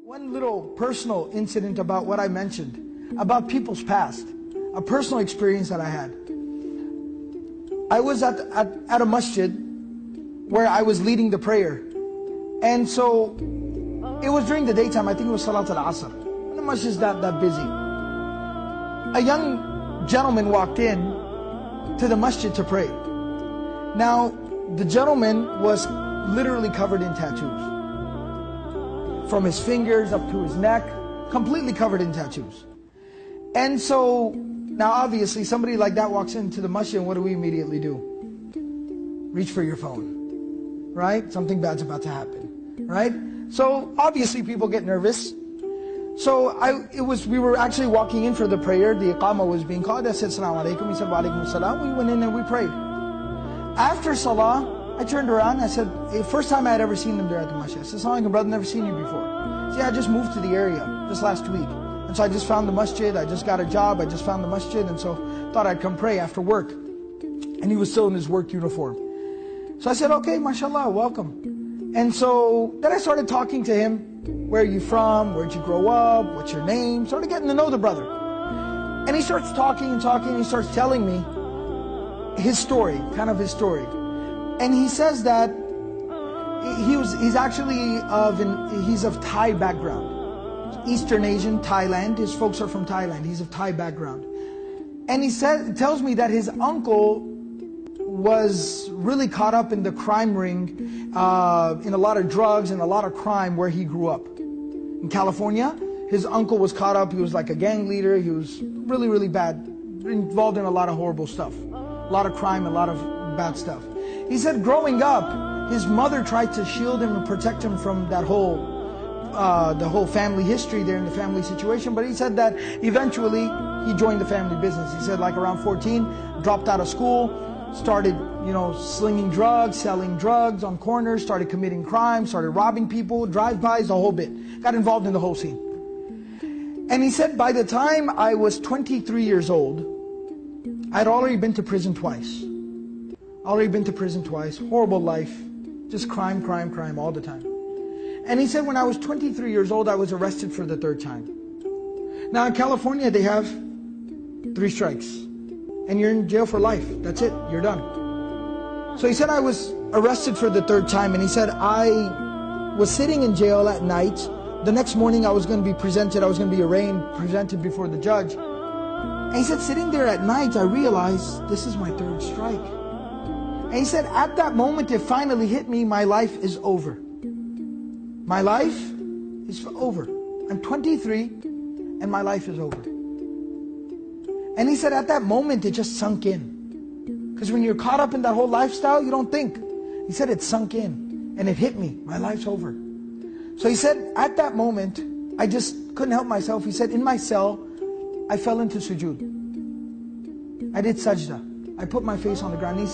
One little personal incident about what I mentioned, about people's past, a personal experience that I had. I was at a masjid where I was leading the prayer. And so, it was during the daytime, I think it was Salat al-Asr. And the masjid is not that busy. A young gentleman walked in to the masjid to pray. Now, the gentleman was literally covered in tattoos. From his fingers up to his neck, completely covered in tattoos. And so, now obviously somebody like that walks into the masjid and what do we immediately do? Reach for your phone, right? Something bad's about to happen, right? So obviously people get nervous. So we were actually walking in for the prayer, the iqamah was being called. I said, Assalamu alaikum, he said, Wa alaikum assalam. We went in and we prayed. After salah, I turned around, I said, first time I had ever seen them there at the masjid. I said, Assalamu alaikum, brother, never seen you before. He said, yeah, I just moved to the area, just last week. And so I just found the masjid, I just got a job, I just found the masjid, and so thought I'd come pray after work. And he was still in his work uniform. So I said, okay, mashallah, welcome. And so then I started talking to him, where are you from, where'd you grow up, what's your name, started getting to know the brother. And he starts talking and talking, and he starts telling me his story, kind of his story. And he says that he's of Thai background. Eastern Asian, Thailand. His folks are from Thailand. He's of Thai background. And he tells me that his uncle was really caught up in the crime ring, in a lot of drugs and a lot of crime where he grew up. In California, his uncle was caught up. He was like a gang leader. He was really, really bad, involved in a lot of horrible stuff. A lot of crime, a lot of bad stuff. He said growing up, his mother tried to shield him and protect him from that the whole family history there in the family situation. But he said that eventually he joined the family business. He said like around 14, dropped out of school, started, slinging drugs, selling drugs on corners, started committing crime, started robbing people, drive-bys, the whole bit. Got involved in the whole scene. And he said by the time I was 23 years old, I'd already been to prison twice. Horrible life, just crime all the time. And he said when I was 23 years old, I was arrested for the third time. Now in California, they have 3 strikes. And you're in jail for life. That's it, you're done. So he said I was arrested for the third time, and he said I was sitting in jail at night. The next morning I was going to be presented, I was going to be arraigned, presented before the judge. And he said sitting there at night, I realized this is my 3rd strike. And he said, at that moment, it finally hit me, my life is over. My life is over. I'm 23, and my life is over. And he said, at that moment, it just sunk in. Because when you're caught up in that whole lifestyle, you don't think. He said, it sunk in, and it hit me. My life's over. So he said, at that moment, I just couldn't help myself. He said, in my cell, I fell into sujood. I did sajda. I put my face on the ground. He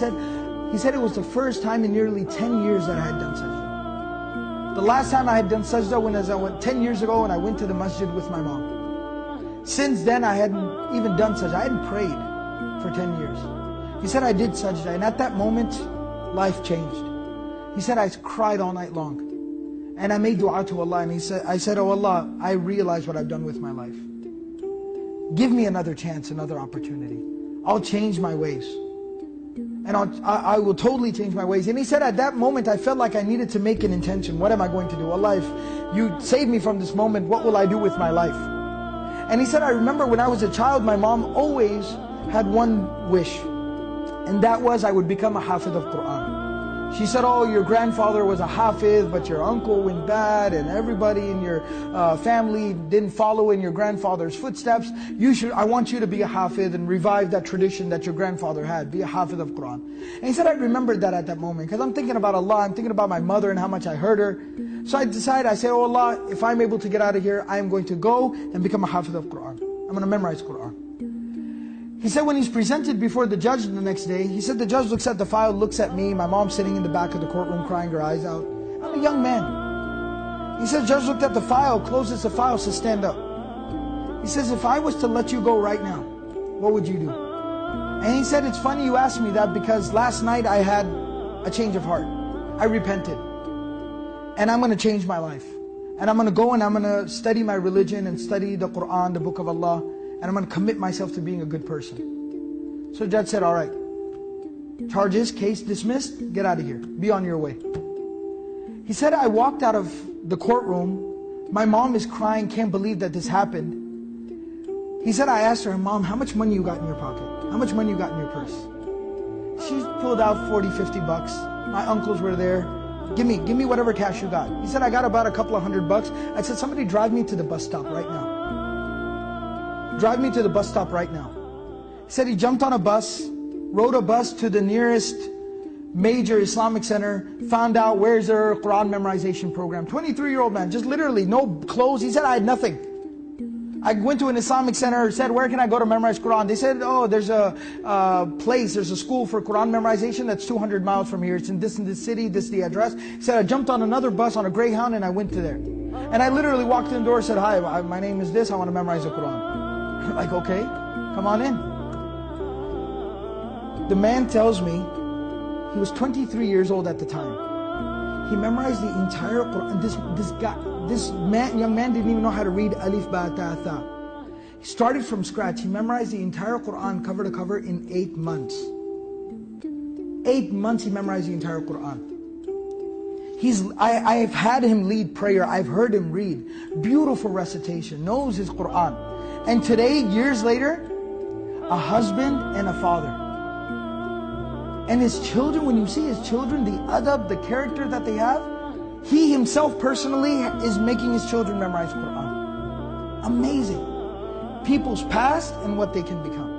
said it was the first time in nearly 10 years that I had done sajda. The last time I had done sajda was 10 years ago when I went to the masjid with my mom. Since then I hadn't even done sajda. I hadn't prayed for 10 years. He said I did sajda, and at that moment, life changed. He said I cried all night long. And I made dua to Allah, and I said, oh Allah, I realize what I've done with my life. Give me another chance, another opportunity. I'll change my ways. And I will totally change my ways. And he said at that moment I felt like I needed to make an intention. What am I going to do? Allah, if you save me from this moment, what will I do with my life? And he said, I remember when I was a child, my mom always had one wish. And that was I would become a hafiz of Quran. She said, oh, your grandfather was a hafiz, but your uncle went bad, and everybody in your family didn't follow in your grandfather's footsteps. I want you to be a hafiz and revive that tradition that your grandfather had. Be a hafiz of Quran. And he said, I remembered that at that moment, because I'm thinking about Allah, I'm thinking about my mother and how much I hurt her. So I decided, I said, oh Allah, if I'm able to get out of here, I am going to go and become a hafiz of Quran. I'm going to memorize Quran. He said when he's presented before the judge the next day, he said the judge looks at the file, looks at me, my mom sitting in the back of the courtroom crying her eyes out. I'm a young man. He said the judge looked at the file, closes the file, says stand up. He says if I was to let you go right now, what would you do? And he said it's funny you asked me that because last night I had a change of heart. I repented. And I'm going to change my life. and I'm going to go and I'm going to study my religion and study the Quran, the Book of Allah, and I'm going to commit myself to being a good person. So the judge said, all right, charges, case dismissed, get out of here, be on your way. He said, I walked out of the courtroom, my mom is crying, can't believe that this happened. He said, I asked her, Mom, how much money you got in your pocket? How much money you got in your purse? She pulled out 40, 50 bucks. My uncles were there. Give me whatever cash you got. He said, I got about a couple of $100. I said, somebody drive me to the bus stop right now. Drive me to the bus stop right now. He said he jumped on a bus, rode a bus to the nearest major Islamic center, found out where's their Quran memorization program. 23-year-old man, just literally no clothes. He said, I had nothing. I went to an Islamic center, said, where can I go to memorize Quran? They said, oh, there's a place, there's a school for Quran memorization that's 200 miles from here. It's in this city, this is the address. He said, I jumped on another bus on a Greyhound and I went to there. And I literally walked in the door and said, hi, my name is this, I want to memorize the Quran. Like, okay, come on in. The man tells me, he was 23 years old at the time. He memorized the entire Quran. This young man didn't even know how to read Alif, Ba, Ta, Tha. He started from scratch. He memorized the entire Quran cover to cover in 8 months. 8 months he memorized the entire Quran. I've had him lead prayer. I've heard him read. Beautiful recitation. Knows his Quran. And today, years later, a husband and a father. And his children, when you see his children, the adab, the character that they have, he himself personally is making his children memorize Quran. Amazing. People's past and what they can become.